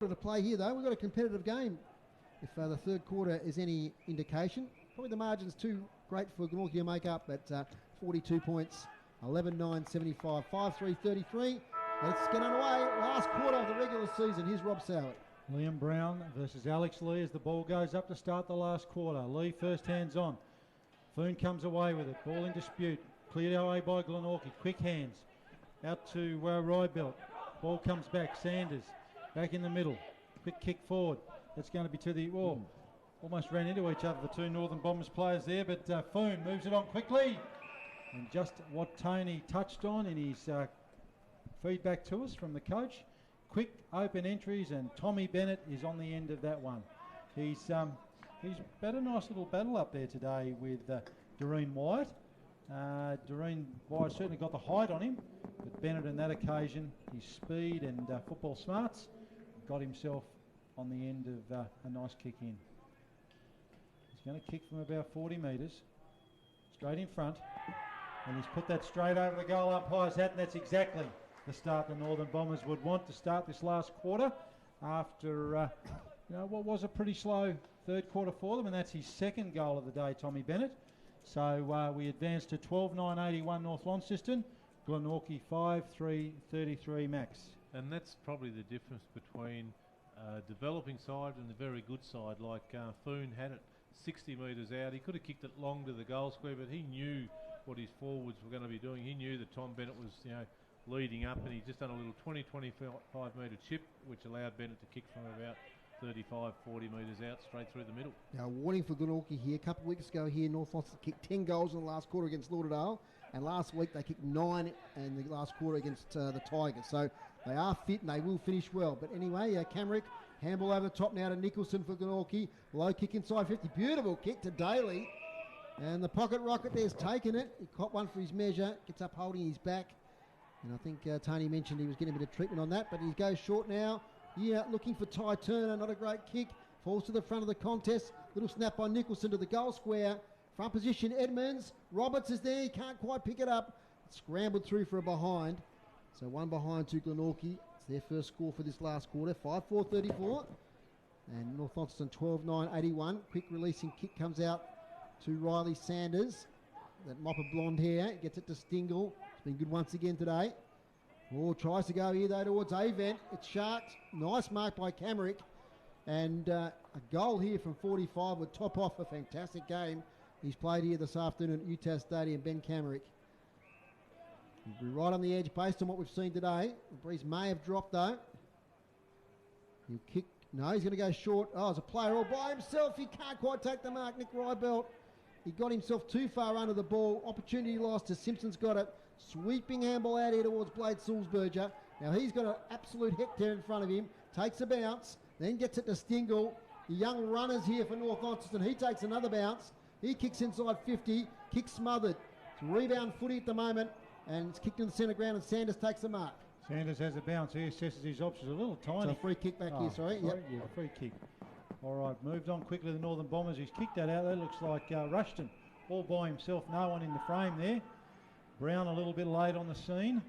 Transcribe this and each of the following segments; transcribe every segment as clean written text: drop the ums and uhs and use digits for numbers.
To play here though, we've got a competitive game. If the third quarter is any indication, probably the margin's too great for Glenorchy to make up at 42 points, 11-9, 75, 5-3, 33. Let's get underway. Last quarter of the regular season. Here's Rob Soward. Liam Brown versus Alex Lee as the ball goes up to start the last quarter. Lee first hands on. Foon comes away with it. Ball in dispute. Cleared away by Glenorchy. Quick hands out to Rybelt. Ball comes back. Sanders back in the middle. Quick kick forward. That's going to be to the wall. Almost ran into each other, the two Northern Bombers players there, but Foon moves it on quickly. And just what Tony touched on in his feedback to us from the coach. Quick open entries, and Tommy Bennett is on the end of that one. He's had a nice little battle up there today with Doreen White. Doreen White certainly got the height on him, but Bennett on that occasion, his speed and football smarts, got himself on the end of a nice kick in. He's going to kick from about 40 metres, straight in front, and he's put that straight over the goal umpire's hat, and that's exactly the start the Northern Bombers would want to start this last quarter after what was a pretty slow third quarter for them, and that's his second goal of the day, Tommy Bennett. So we advance to 12-9-81 North Launceston, Glenorchy 5-3-33 Max. And that's probably the difference between developing side and the very good side. Like Foon had it 60 metres out. He could have kicked it long to the goal square, but he knew what his forwards were going to be doing. He knew that Tom Bennett was, leading up, and he just done a little 20-25 metre chip, which allowed Bennett to kick from about 35, 40 metres out straight through the middle. Now, warning for Glenorchy here. A couple of weeks ago here, North Launceston kicked 10 goals in the last quarter against Lauderdale, and last week they kicked 9 in the last quarter against the Tigers. So they are fit and they will finish well. But anyway, Camrick, handball over the top now to Nicholson for Glenorchy. Low kick inside 50. Beautiful kick to Daly. And the pocket rocket there's taken it. He caught one for his measure. Gets up holding his back. And I think Tony mentioned he was getting a bit of treatment on that. But he goes short now. Yeah, looking for Ty Turner. Not a great kick. Falls to the front of the contest. Little snap by Nicholson to the goal square. Front position, Edmonds. Roberts is there. He can't quite pick it up. Scrambled through for a behind. So one behind to Glenorchy. It's their first score for this last quarter. 5-4-34. And North Launceston 12-9-81. Quick releasing kick comes out to Riley Sanders. That mop of blonde hair. Gets it to Stingle. It's been good once again today. Oh, tries to go here though towards Avent. It's Sharks. Nice mark by Camrick. And a goal here from 45 would top off a fantastic game he's played here this afternoon at Utah Stadium, Ben Camrick. He'll be right on the edge based on what we've seen today. The breeze may have dropped though. He'll kick. No, he's going to go short. Oh, it's a player all by himself. He can't quite take the mark. Nick Rybelt. He got himself too far under the ball. Opportunity lost as Simpson's got it. Sweeping handball out here towards Blade Sulzberger. Now he's got an absolute hectare in front of him. Takes a bounce. Then gets it to Stingle. The young runners here for North Launceston. He takes another bounce. He kicks inside 50. Kick smothered. It's rebound footy at the moment. And it's kicked in the centre ground and Sanders takes the mark. Sanders has a bounce. He assesses his options a little tiny. It's a free kick back here, sorry. Yep. Yeah, free kick. All right, moved on quickly the Northern Bombers. He's kicked that out. That looks like Rushton all by himself. No one in the frame there. Brown a little bit late on the scene.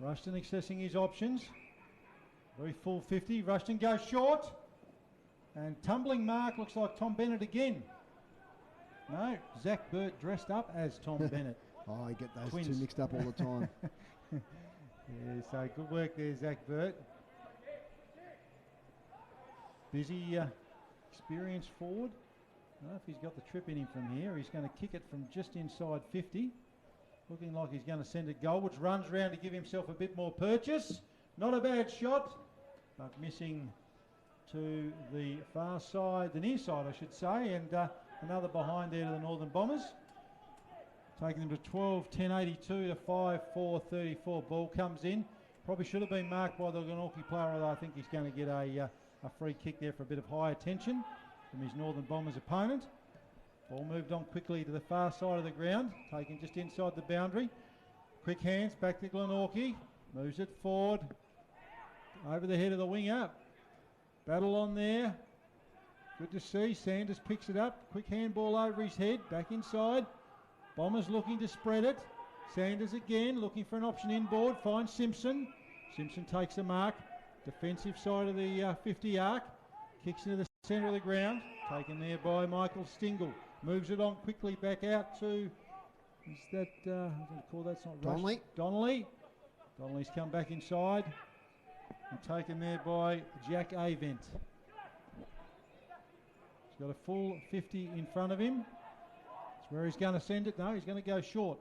Rushton accessing his options. Very full 50. Rushton goes short. And tumbling mark looks like Tom Bennett again. No, Zach Burt dressed up as Tom Bennett. Oh, I get those Twins. two mixed up all the time. Yeah, so good work there, Zach Burt. Busy, experienced forward. I don't know if he's got the trip in him from here. He's going to kick it from just inside 50. Looking like he's going to send it goal, which runs round to give himself a bit more purchase. Not a bad shot, but missing to the far side, the near side, I should say, and another behind there to the Northern Bombers. Taking them to 12-10-82 to 5-4-34. Ball comes in. Probably should have been marked by the Glenorchy player, although I think he's going to get a free kick there for a bit of high attention from his Northern Bombers opponent. Ball moved on quickly to the far side of the ground, taken just inside the boundary. Quick hands back to Glenorchy. Moves it forward. Over the head of the winger. Battle on there. Good to see. Sanders picks it up. Quick handball over his head. Back inside. Bombers looking to spread it. Sanders again looking for an option inboard. Finds Simpson. Simpson takes a mark. defensive side of the 50 arc. Kicks into the centre of the ground. Taken there by Michael Stingle. Moves it on quickly back out to, is that, I'm going to call that's not Donnelly. Donnelly. Donnelly's come back inside. And taken there by Jack Avent. He's got a full 50 in front of him. That's where he's going to send it. No, he's going to go short.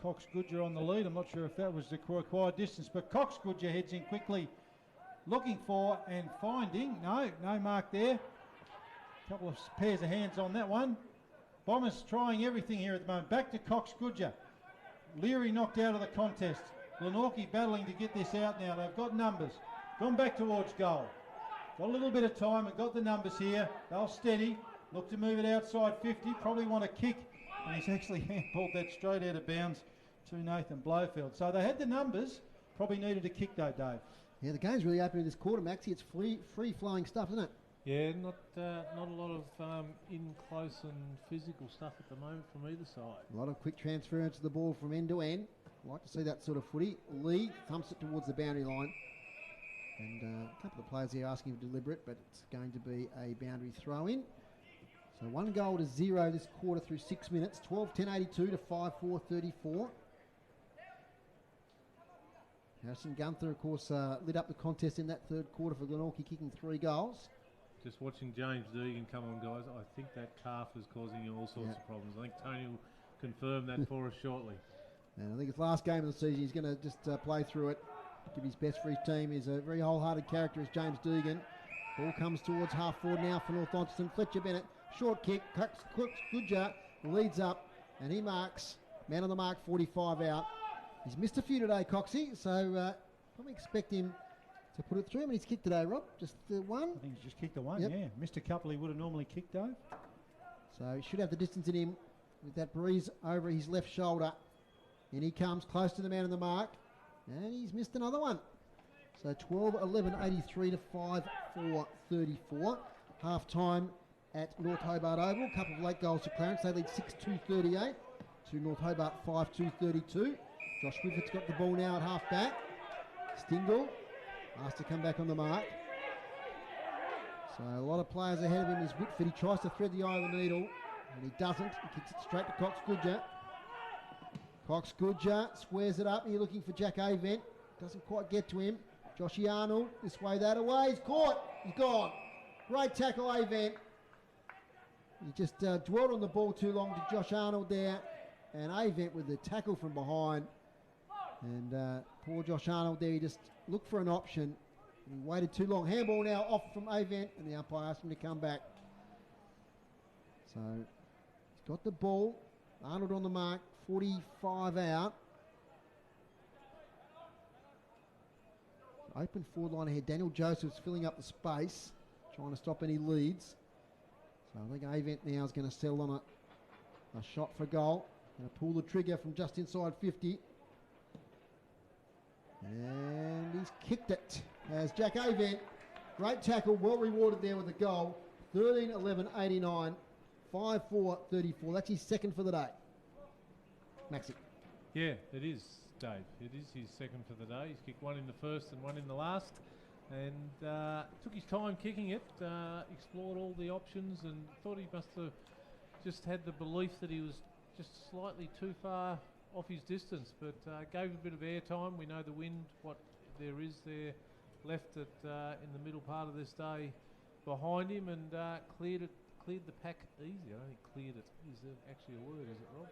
Cox Goodger on the lead. I'm not sure if that was the required distance, but Cox Goodger heads in quickly, looking for and finding. No mark there. Couple of pairs of hands on that one. Bombers trying everything here at the moment. Back to Cox Goodger. Leary knocked out of the contest. Glenorchy battling to get this out now. They've got numbers. Gone back towards goal. Got a little bit of time and got the numbers here. They'll steady. Look to move it outside 50. Probably want to kick. And he's actually handballed that straight out of bounds to Nathan Blofeld. So they had the numbers. Probably needed a kick though, Dave. Yeah, the game's really open in this quarter, Maxie. It's free-flowing stuff, isn't it? Yeah, not a lot of in-close and physical stuff at the moment from either side. A lot of quick transference of the ball from end to end. Like to see that sort of footy. Lee thumps it towards the boundary line. And a couple of players here asking for deliberate, but it's going to be a boundary throw-in. So 1-0 this quarter through 6 minutes. 12-10-82 to 5-4-34. Harrison Gunther, of course, lit up the contest in that third quarter for Glenorchy, kicking 3 goals. Just watching James Deegan come on, guys, I think that calf is causing you all sorts of problems. I think Tony will confirm that for us shortly. And I think his last game of the season, he's going to just play through it, give his best for his team. He's a very wholehearted character, is James Deegan. Ball comes towards half forward now for North Launceston. Fletcher Bennett, short kick, Goodger leads up, and he marks, man on the mark, 45 out. He's missed a few today, Coxie, so probably expect him to put it through. I mean, he's kicked today, Rob, just the one. I think he's just kicked the one, Yep. yeah. Missed a couple he would have normally kicked, Dave. So he should have the distance in him with that breeze over his left shoulder. And he comes close to the man on the mark, and he's missed another one. So 12-11-83 to 5-4-34. Half time at North Hobart Oval. A couple of late goals to Clarence. They lead 6-2-38 to North Hobart 5-2-32. Josh Griffith's got the ball now at half back. Stingle asked to come back on the mark. So a lot of players ahead of him is Whitford. He tries to thread the eye of the needle, and he doesn't. He kicks it straight to Cox Goodger. Cox Goodger squares it up. You're looking for Jack Avent. Doesn't quite get to him. Joshy Arnold, this way, that away. He's caught. He's gone. Great tackle, Avent. He just dwelled on the ball too long to Josh Arnold there. And Avent with the tackle from behind. And poor Josh Arnold there, he just looked for an option. And he waited too long. Handball now off from Avent, and the umpire asked him to come back. So he's got the ball. Arnold on the mark, 45 out. Open forward line ahead. Daniel Joseph's filling up the space, trying to stop any leads. So I think Avent now is going to settle on a shot for goal. Going to pull the trigger from just inside 50. And he's kicked it as Jack Avent. Great tackle, well rewarded there with a goal. 13-11-89, 5-4-34. That's his second for the day. Maxi. Yeah, it is, Dave. It is his second for the day. He's kicked one in the first and one in the last. And took his time kicking it, explored all the options, and thought he must have just had the belief that he was just slightly too far off his distance, but gave a bit of air time. We know the wind, what there is there, left it in the middle part of this day behind him, and cleared the pack easy. I don't think cleared it is actually a word, is it, Rob?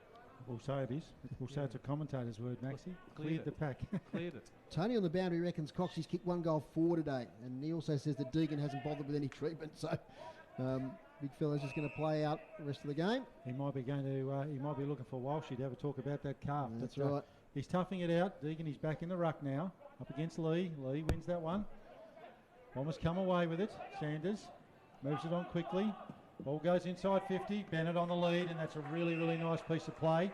We'll say it is. We'll say it's a commentator's word, Maxie. Cleared the pack. Cleared it. Tony on the boundary reckons Coxie's kicked 1 goal 4 today, and he also says that Deegan hasn't bothered with any treatment, so big fella's just going to play out the rest of the game. He might be going to. He might be looking for Walshy to have a talk about that calf. That's right. He's toughing it out. Deegan, he's back in the ruck now, up against Lee. Lee wins that one. Bombers come away with it. Sanders moves it on quickly. Ball goes inside 50. Bennett on the lead, and that's a really, really nice piece of play.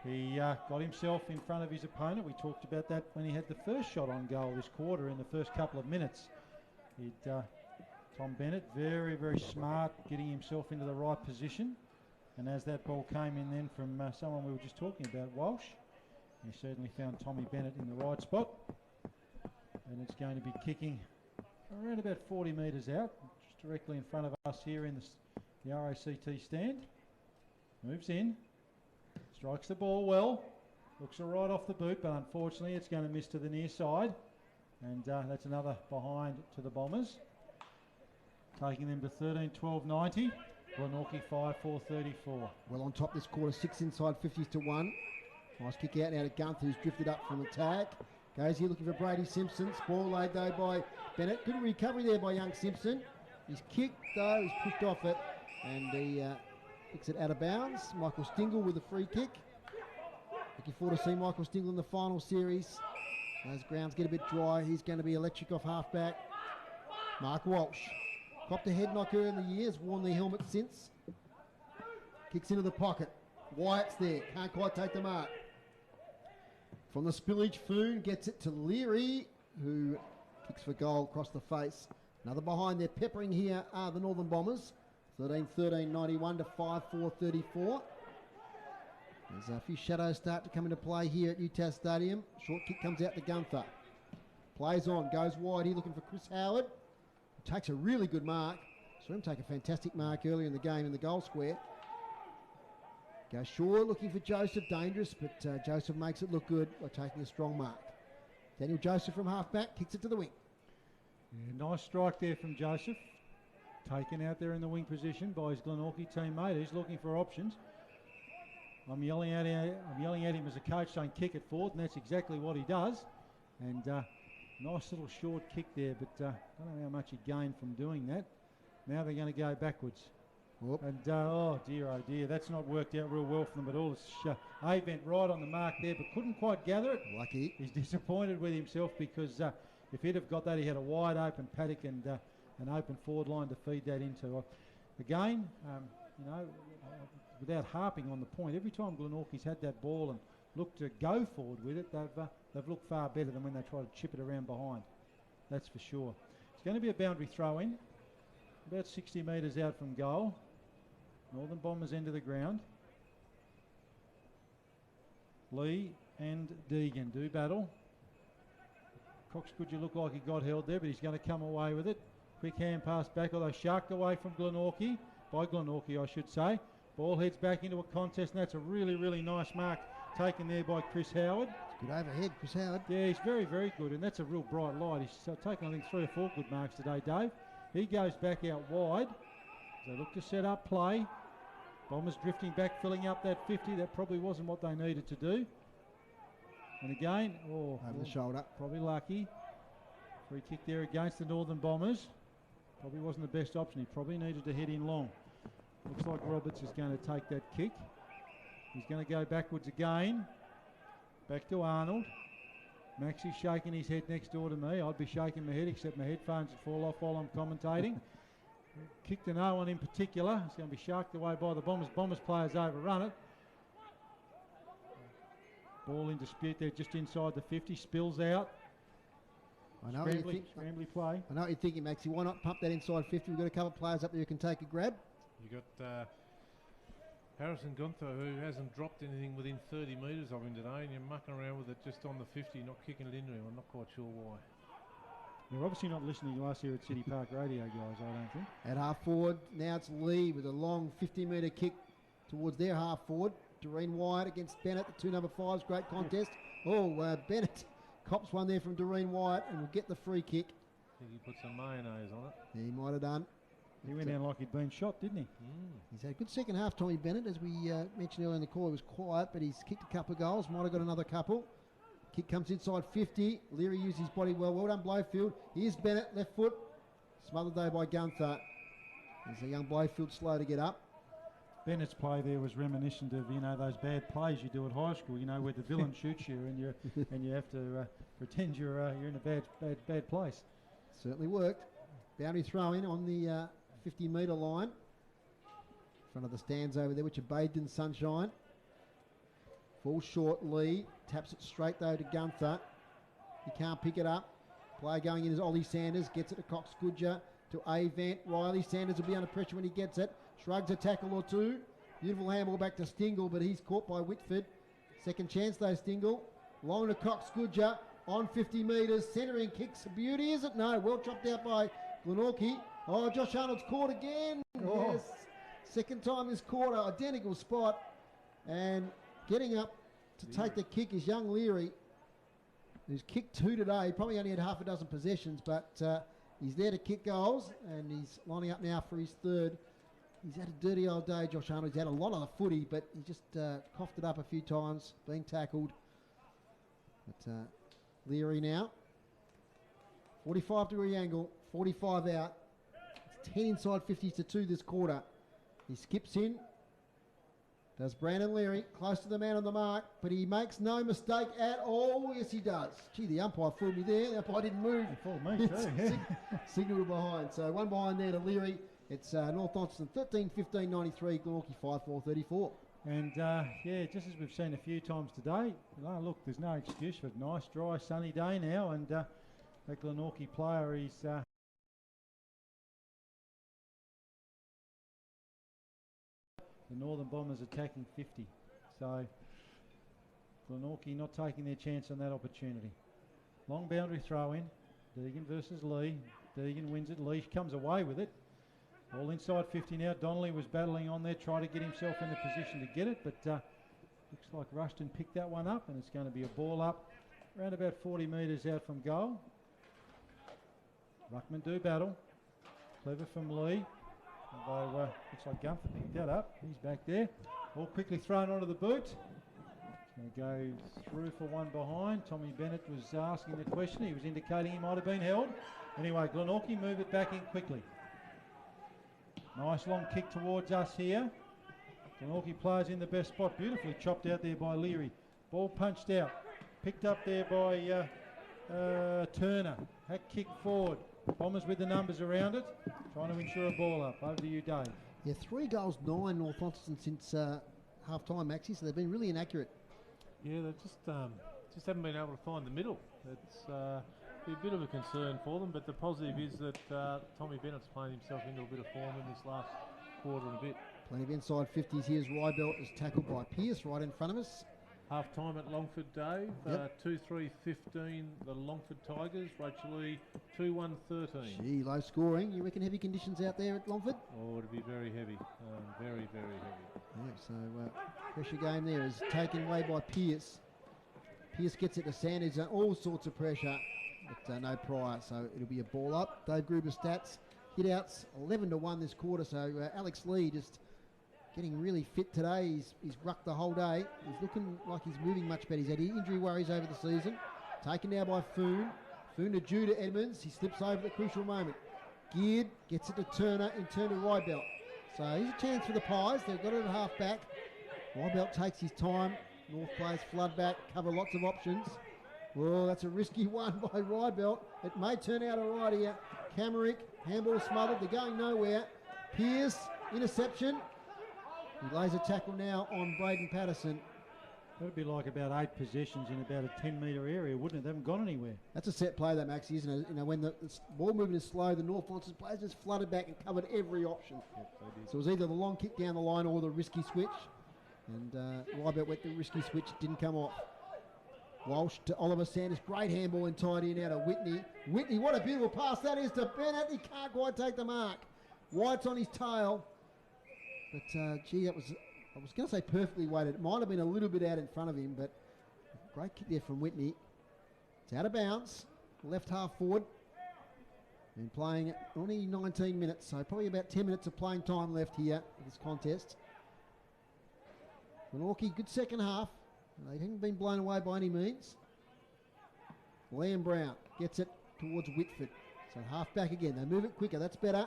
He got himself in front of his opponent. We talked about that when he had the first shot on goal this quarter in the first couple of minutes. Tom Bennett, very, very smart, getting himself into the right position. And as that ball came in then from someone we were just talking about, Walsh, he certainly found Tommy Bennett in the right spot. And it's going to be kicking around about 40 metres out, just directly in front of us here in the RACT stand. Moves in, strikes the ball well, looks all right off the boot, but unfortunately it's going to miss to the near side. And that's another behind to the Bombers. Taking them to 13-12-90. Glenorchy 5-4-34. Well on top this quarter, 6 inside 50s to 1. Nice kick out now to Gunther, who's drifted up from attack. Goes here looking for Brady Simpson. Ball laid though by Bennett. Good recovery there by young Simpson. He's kicked though, he's pushed off it, and he kicks it out of bounds. Michael Stingle with a free kick. Looking forward to see Michael Stingle in the final series. Those grounds get a bit dry. He's going to be electric off halfback. Mark Walsh. Copped a head knock earlier in the year, has worn the helmet since. Kicks into the pocket. Wyatt's there, can't quite take the mark. From the spillage, Foon gets it to Leary, who kicks for goal across the face. Another behind there, peppering here are the Northern Bombers. 13-13-91 to 5-4-34. There's a few shadows start to come into play here at UTAS Stadium. Short kick comes out to Gunther. Plays on, goes wide here looking for Chris Howard. Takes a really good mark. Saw him take a fantastic mark earlier in the game in the goal square. Goes short looking for Joseph, dangerous, but Joseph makes it look good by taking a strong mark. Daniel Joseph from half-back kicks it to the wing. Yeah, nice strike there from Joseph. Taken out there in the wing position by his Glenorchy teammate. He's looking for options. I'm yelling at him as a coach saying kick it forward, and that's exactly what he does. And nice little short kick there, but I don't know how much he gained from doing that. Now they're going to go backwards. Whoop. And oh dear, that's not worked out real well for them at all. It's Avent right on the mark there, but couldn't quite gather it. Lucky. He's disappointed with himself because if he'd have got that, he had a wide open paddock and an open forward line to feed that into. Again, without harping on the point, every time Glenorchy's had that ball and looked to go forward with it, they've looked far better than when they try to chip it around behind. That's for sure. It's going to be a boundary throw in, about 60 metres out from goal. Northern Bombers end of the ground. Lee and Deegan do battle. Cox could you look like he got held there, but he's going to come away with it. Quick hand pass back, although sharked away from Glenorchy, by Glenorchy I should say. Ball heads back into a contest, and that's a really, really nice mark taken there by Chris Howard. Good overhead, Chris Howard. Yeah, he's very, very good, and that's a real bright light. He's taken, I think, 3 or 4 good marks today, Dave. He goes back out wide. They look to set up play. Bombers drifting back, filling up that 50. That probably wasn't what they needed to do. And again, over the shoulder. Probably lucky. Free kick there against the Northern Bombers. Probably wasn't the best option. He probably needed to head in long. Looks like Roberts is going to take that kick. He's going to go backwards again. Back to Arnold. Maxie's shaking his head next door to me. I'd be shaking my head, except my headphones would fall off while I'm commentating. Kicked to no one in particular. It's going to be sharked away by the Bombers. Bombers players overrun it. Ball in dispute there just inside the 50. Spills out. I know what you think. Scrambly play. I know what you're thinking, Maxie. Why not pump that inside 50? We've got a couple of players up there who can take a grab. You got Harrison Gunther, who hasn't dropped anything within 30 metres of him today, and you're mucking around with it just on the 50, not kicking it into him. I'm not quite sure why. You're obviously not listening last year at City Park Radio, guys, I don't think. At half forward, now it's Lee with a long 50-metre kick towards their half forward. Doreen Wyatt against Bennett, the 2 number 5s, great contest. Bennett cops one there from Doreen Wyatt and will get the free kick. I think he put some mayonnaise on it. Yeah, he might have done. He went down like he'd been shot, didn't he? He's had a good second half, Tommy Bennett, as we mentioned earlier in the call. He was quiet, but he's kicked a couple of goals, might have got another couple. Kick comes inside 50. Leary used his body well. Well done, Blowfield. Here's Bennett, left foot. Smothered though by Gunther. There's a young Blowfield slow to get up. Bennett's play there was reminiscent of, those bad plays you do at high school, where the villain shoots you and you have to pretend you're in a bad place. Certainly worked. Boundary throw in on the 50-metre line. In front of the stands over there, which are bathed in sunshine. Full short, Lee. Taps it straight though to Gunther. He can't pick it up. Play going in is Ollie Sanders. Gets it to Cox Goodger to Avent. Riley Sanders will be under pressure when he gets it. Shrugs a tackle or two. Beautiful handball back to Stingle, but he's caught by Whitford. Second chance though, Stingle. Long to Cox Goodger. on 50 metres. Centering kicks a beauty, is it? No, well chopped out by Glenorchy. Oh, Josh Arnold's caught again. Oh. Yes. Second time this quarter, identical spot. And getting up to take the kick is young Leary, who's kicked 2 today. Probably only had half a dozen possessions, but he's there to kick goals, and he's lining up now for his third. He's had a dirty old day, Josh Arnold. He's had a lot of the footy, but he just coughed it up a few times, being tackled. But Leary now. 45-degree angle, 45 out. It's 10 inside 50s to 2 this quarter. He skips in. Does Brandon Leary, close to the man on the mark, but he makes no mistake at all. Yes, he does. Gee, the umpire fooled me there. The umpire didn't move. He fooled me too. Signal behind. So one behind there to Leary. It's North Launceston 13-15-93, Glenorchy 5-4-34. And yeah, just as we've seen a few times today, look, there's no excuse for a nice, dry, sunny day now. And that Glenorchy player, he's the Northern Bombers attacking 50. So Glenorchy not taking their chance on that opportunity. Long boundary throw in. Deegan versus Lee. Deegan wins it. Lee comes away with it. All inside 50 now. Donnelly was battling on there, trying to get himself in the position to get it, but looks like Rushton picked that one up, and it's going to be a ball up around about 40 metres out from goal. Ruckman do battle. Clever from Lee. Although looks like Gunther picked that up. He's back there. All quickly thrown onto the boot. Going to go through for one behind. Tommy Bennett was asking the question. He was indicating he might have been held. Anyway, Glenorchy move it back in quickly. Nice long kick towards us here. Glenorchy players in the best spot. Beautifully chopped out there by Leary. Ball punched out. Picked up there by Turner. Hack kick forward. Bombers with the numbers around it. Trying to ensure a ball up. Over to you, Dave. Yeah, 3 goals, 9 North Launceston since half-time, Maxie, so they've been really inaccurate. Yeah, they just haven't been able to find the middle. It's a bit of a concern for them, but the positive is that Tommy Bennett's playing himself into a bit of form in this last quarter and a bit. Plenty of inside 50s. Here's Rybelt is tackled by Pearce right in front of us. Half time at Longford, Dave. Yep. 2-3-15, the Longford Tigers. Rachel Lee, 2-1-13. Gee, low scoring. You reckon heavy conditions out there at Longford? Oh, it'll be very heavy. Very, very heavy. Yeah, so pressure game there is taken away by Pearce. Pearce gets it to Sanders, all sorts of pressure, but no prior, so it'll be a ball up. Dave Gruber's stats, hit outs 11-1 this quarter, so Alex Lee just getting really fit today. He's rucked the whole day. He's looking like he's moving much better. He's had injury worries over the season. Taken now by Foon. Foon to Judah Edmonds. He slips over at the crucial moment. Geared, gets it to Turner, in turn to Rybelt. So here's a chance for the Pies. They've got it at half back. Rybelt takes his time. North plays flood back, cover lots of options. Well, that's a risky one by Rybelt. It may turn out all right here. Camerick, handball smothered. They're going nowhere. Pearce, interception. He lays a tackle now on Braden Patterson. That would be like about 8 possessions in about a 10-metre area, wouldn't it? They haven't gone anywhere. That's a set play, that, Maxie, isn't it? You know, when the ball movement is slow, the North Launceston players just flooded back and covered every option. Yep, they did. So it was either the long kick down the line or the risky switch. And Rybelt went the risky switch, didn't come off. Walsh to Oliver Sanders. Great handball and tied in out of Whitney. Whitney, what a beautiful pass that is to Bennett. He can't quite take the mark. White's on his tail. But, gee, that was, I was going to say perfectly weighted. It might have been a little bit out in front of him, but great kick there from Whitney. It's out of bounds. Left half forward. Been playing only 19 minutes, so probably about 10 minutes of playing time left here in this contest. Glenorchy, good second half. They haven't been blown away by any means. Liam Brown gets it towards Whitford. So half back again. They move it quicker. That's better.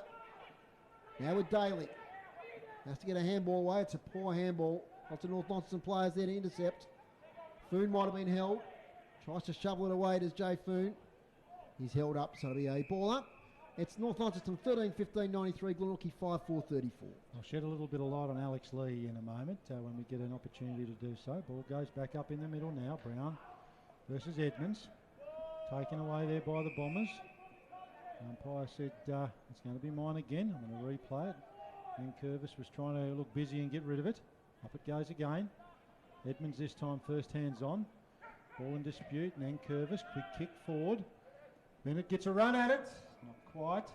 Now with Daly. Has to get a handball away. It's a poor handball. Lots of North Launceston players there to intercept. Foon might have been held. Tries to shovel it away. Does Jay Foon. He's held up, so it'll be a ball up. It's North Launceston 13-15-93, Glenorchy 5-4-34. I'll shed a little bit of light on Alex Lee in a moment when we get an opportunity to do so. Ball goes back up in the middle now. Brown versus Edmonds. Taken away there by the Bombers. Umpire said it's going to be mine again. I'm going to replay it. And Curvis was trying to look busy and get rid of it. Up it goes again. Edmonds this time first hands on. Ball in dispute, and Curvis, quick kick forward. Bennett gets a run at it, not quite.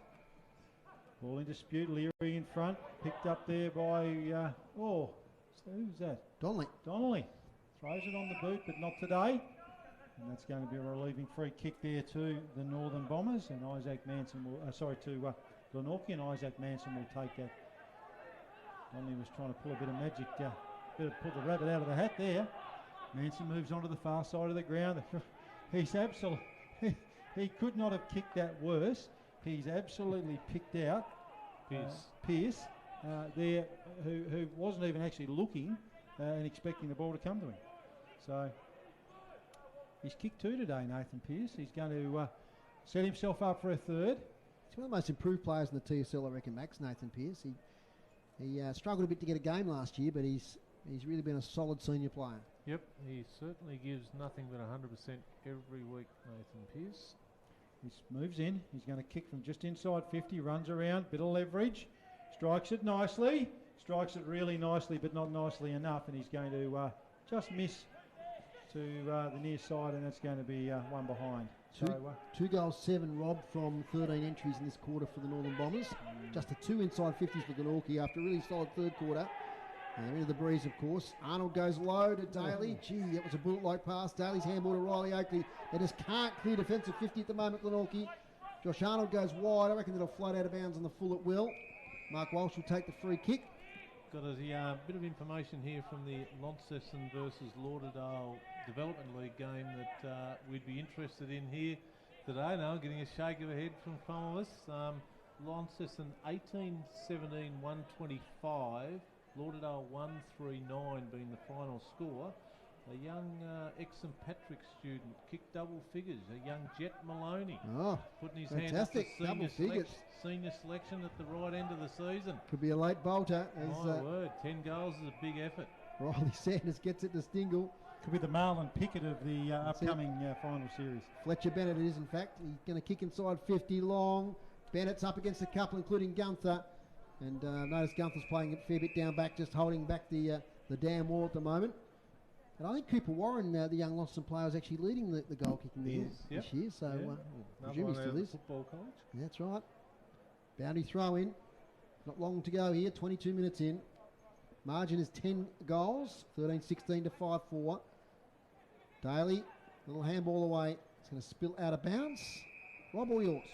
Ball in dispute, Leary in front, picked up there by, so who's that? Donnelly. Donnelly. Throws it on the boot, but not today. And that's going to be a relieving free kick there to the Northern Bombers, and Isaac Manson will, to Glenorchy, and Isaac Manson will take that. Donnelly was trying to pull a bit of magic, pull the rabbit out of the hat there. Manson moves on to the far side of the ground. He's absolutely, he could not have kicked that worse. He's absolutely picked out Pearce there, who wasn't even actually looking and expecting the ball to come to him. So he's kicked 2 today, Nathan Pearce. He's going to set himself up for a third. He's one of the most improved players in the TSL, I reckon, Max, Nathan Pearce. He struggled a bit to get a game last year, but he's really been a solid senior player. Yep, he certainly gives nothing but 100% every week, Nathan Pearce. He moves in. He's going to kick from just inside 50, runs around, bit of leverage, strikes it nicely, strikes it really nicely, but not nicely enough, and he's going to just miss to the near side, and that's going to be one behind. Two goals, 7 robbed from 13 entries in this quarter for the Northern Bombers. Just the 2 inside 50s for Glenorchy after a really solid third quarter. And into the breeze, of course. Arnold goes low to Daly. Gee, that was a bullet-like pass. Daly's handball to Riley Oakley. They just can't clear defensive 50 at the moment, Glenorchy. Josh Arnold goes wide. I reckon it'll float out of bounds on the full at will. Mark Walsh will take the free kick. Got a bit of information here from the Launceston versus Lauderdale Development League game that we'd be interested in here today. Now, getting a shake of a head from finalists. Launceston 18-17, 125. Lauderdale 139 being the final score. A young Exon Patrick student kicked double figures. A young Jet Maloney putting his hand up to senior selection at the right end of the season. Could be a late bolter. My word, 10 goals is a big effort. Riley Sanders gets it to Stingle. Could be the Marlon Pickett of the upcoming final series. Fletcher Bennett it is, in fact. He's going to kick inside 50 long. Bennett's up against a couple, including Gunther. And notice Gunther's playing a fair bit down back, just holding back the dam wall at the moment. And I think Cooper Warren, the young Launceston player, is actually leading the goal kicking this year. So I presume he still is. Football college. That's right. Boundary throw in. Not long to go here, 22 minutes in. Margin is 10 goals, 13-16 to 5-4. Daly, little handball away. It's going to spill out of bounds. Rob, all yours.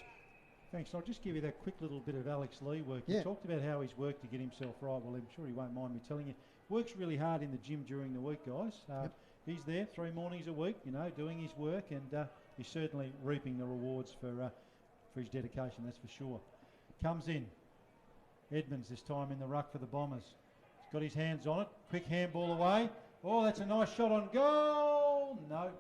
Thanks. I'll just give you that quick little bit of Alex Lee work. He talked about how he's worked to get himself right. Well, I'm sure he won't mind me telling you. Works really hard in the gym during the week, guys. He's there 3 mornings a week, doing his work, and he's certainly reaping the rewards for his dedication, that's for sure. Comes in. Edmonds this time in the ruck for the Bombers. He's got his hands on it. Quick handball away. Oh, that's a nice shot on goal. No.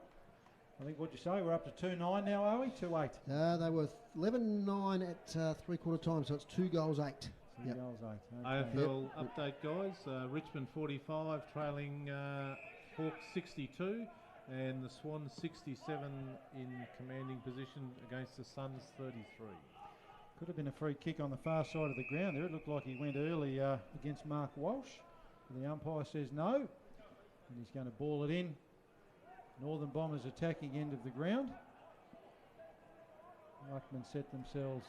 I think, what'd you say, we're up to 2-9 now, are we? 2-8. They were 11-9 at three-quarter time, so it's 2 goals 8. 2 goals 8. Okay. AFL update, guys. Richmond 45 trailing Hawks 62, and the Swans 67 in commanding position against the Suns 33. Could have been a free kick on the far side of the ground there. It looked like he went early against Mark Walsh. The umpire says no, and he's going to ball it in. Northern Bombers attacking end of the ground. Ruckman set themselves,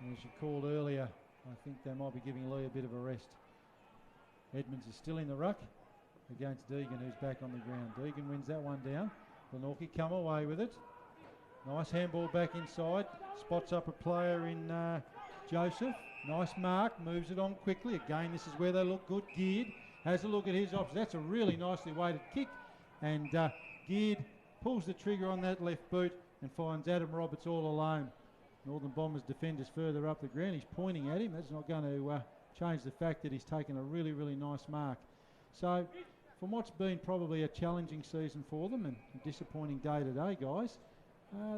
and as you called earlier, I think they might be giving Lee a bit of a rest. Edmonds is still in the ruck against Deegan, who's back on the ground. Deegan wins that one down. Glenorchy come away with it. Nice handball back inside. Spots up a player in Joseph. Nice mark. Moves it on quickly. Again, this is where they look good. Geared has a look at his option. That's a really nicely weighted kick. And Geared pulls the trigger on that left boot and finds Adam Roberts all alone. Northern Bombers defenders further up the ground. He's pointing at him. That's not going to change the fact that he's taken a really, really nice mark. So from what's been probably a challenging season for them and a disappointing day today, guys,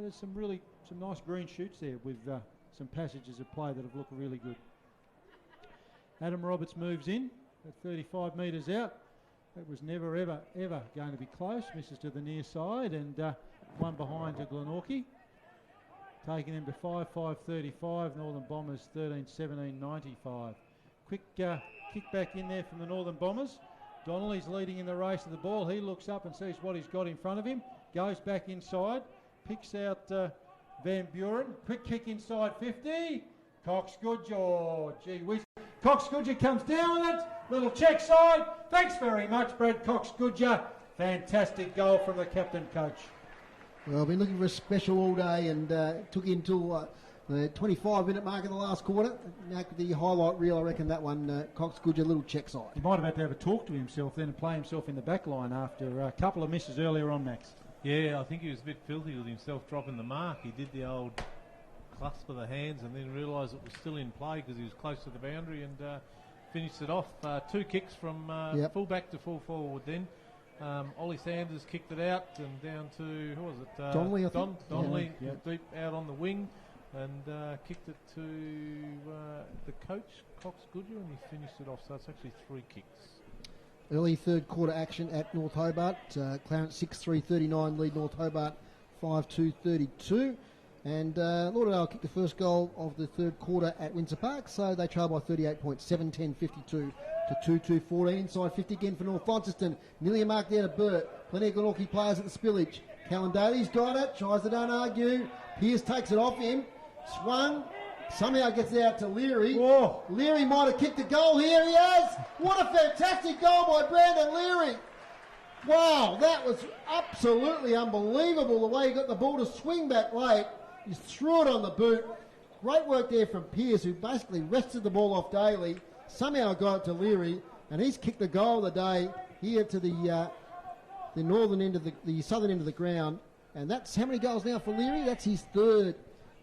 there's some nice green shoots there with some passages of play that have looked really good. Adam Roberts moves in at 35 metres out. That was never, ever, ever going to be close. Misses to the near side, and one behind to Glenorchy. Taking them to 5-5-35. Northern Bombers 13-17-95. Quick kick back in there from the Northern Bombers. Donnelly's leading in the race of the ball. He looks up and sees what he's got in front of him. goes back inside, picks out Van Buren. Quick kick inside 50. Cox-Goodger, oh, gee whiz. Cox-Goodger comes down with it. Little check side. Thanks very much, Brad Cox-Goodger. Fantastic goal from the captain coach. Well, I've been looking for a special all day and took it until the 25-minute mark of the last quarter. Now the highlight reel, I reckon that one, Cox-Goodger, little check side. He might have had to have a talk to himself then and play himself in the back line after a couple of misses earlier on, Max. Yeah, I think he was a bit filthy with himself dropping the mark. He did the old clasp of the hands and then realised it was still in play because he was close to the boundary and finished it off. 2 kicks from full back to full forward then. Ollie Sanders kicked it out and down to, who was it? Donnelly, I think. Donnelly, Yeah. deep out on the wing and kicked it to the coach, Cox-Goodger, and he finished it off. So it's actually 3 kicks. Early third quarter action at North Hobart. Clarence 6-3-39 lead North Hobart 5-2-32. And Lauderdale kicked the first goal of the third quarter at Windsor Park, so they trail by 38 points, 7-10-52 to 2-2-14. Inside 50 again for North Launceston. Nearly a mark there to Burt. Plenty of Glenorchy players at the spillage. Callan Daly's got it, tries to don't argue. Pearce takes it off him. Swung. Somehow gets it out to Leary. Whoa. Leary might have kicked the goal. Here he is. What a fantastic goal by Brandon Leary. Wow, that was absolutely unbelievable the way he got the ball to swing back late. He threw it on the boot. Great work there from Pearce, who basically wrested the ball off Daly. Somehow got it to Leary, and he's kicked the goal of the day here to the northern end of the southern end of the ground. And that's how many goals now for Leary? That's his 3rd.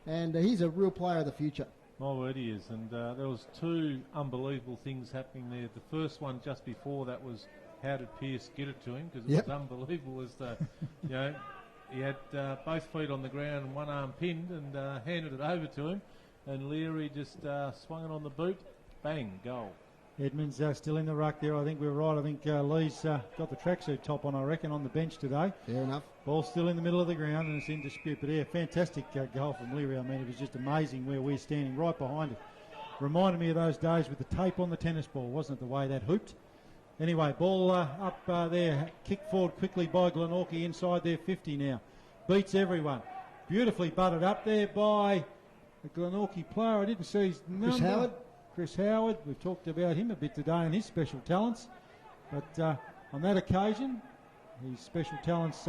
And he's a real player of the future. My word, he is. And there was 2 unbelievable things happening there. The first one just before that was, how did Pearce get it to him? Because it was unbelievable as the, he had both feet on the ground and one arm pinned and handed it over to him. And Leary just swung it on the boot. Bang, goal. Edmonds still in the ruck there. I think we're right. I think Lee's got the tracksuit top on, I reckon, on the bench today. Fair enough. Ball still in the middle of the ground and it's in dispute. But yeah, fantastic goal from Leary. I mean, it was just amazing where we're standing right behind it. Reminded me of those days with the tape on the tennis ball, wasn't it, the way that hooped? Anyway, ball up there. Kicked forward quickly by Glenorchy inside their 50 now. Beats everyone. Beautifully butted up there by a Glenorchy player. I didn't see his number. Chris Howard. We've talked about him a bit today and his special talents. But on that occasion, his special talents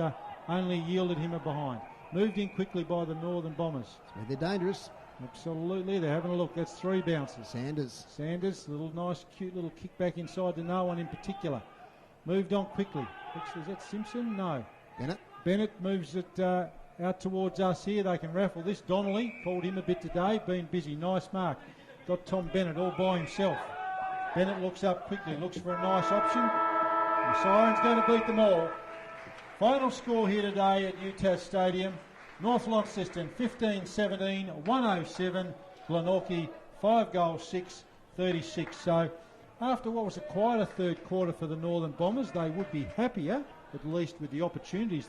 only yielded him a behind. Moved in quickly by the Northern Bombers. They're dangerous. Absolutely. They're having a look. That's 3 bounces. Sanders. Little nice, cute little kick back inside to no one in particular. Moved on quickly. Is that Simpson? No. Bennett moves it out towards us here. They can raffle this. Donnelly called him a bit today. Been busy. Nice mark. Got Tom Bennett all by himself. Bennett looks up quickly. Looks for a nice option. The siren's going to beat them all. Final score here today at UTAS Stadium. North Launceston 15-17, 107. Glenorchy 5 goals, 6, 36. So after what was a quieter third quarter for the Northern Bombers, they would be happier, at least with the opportunities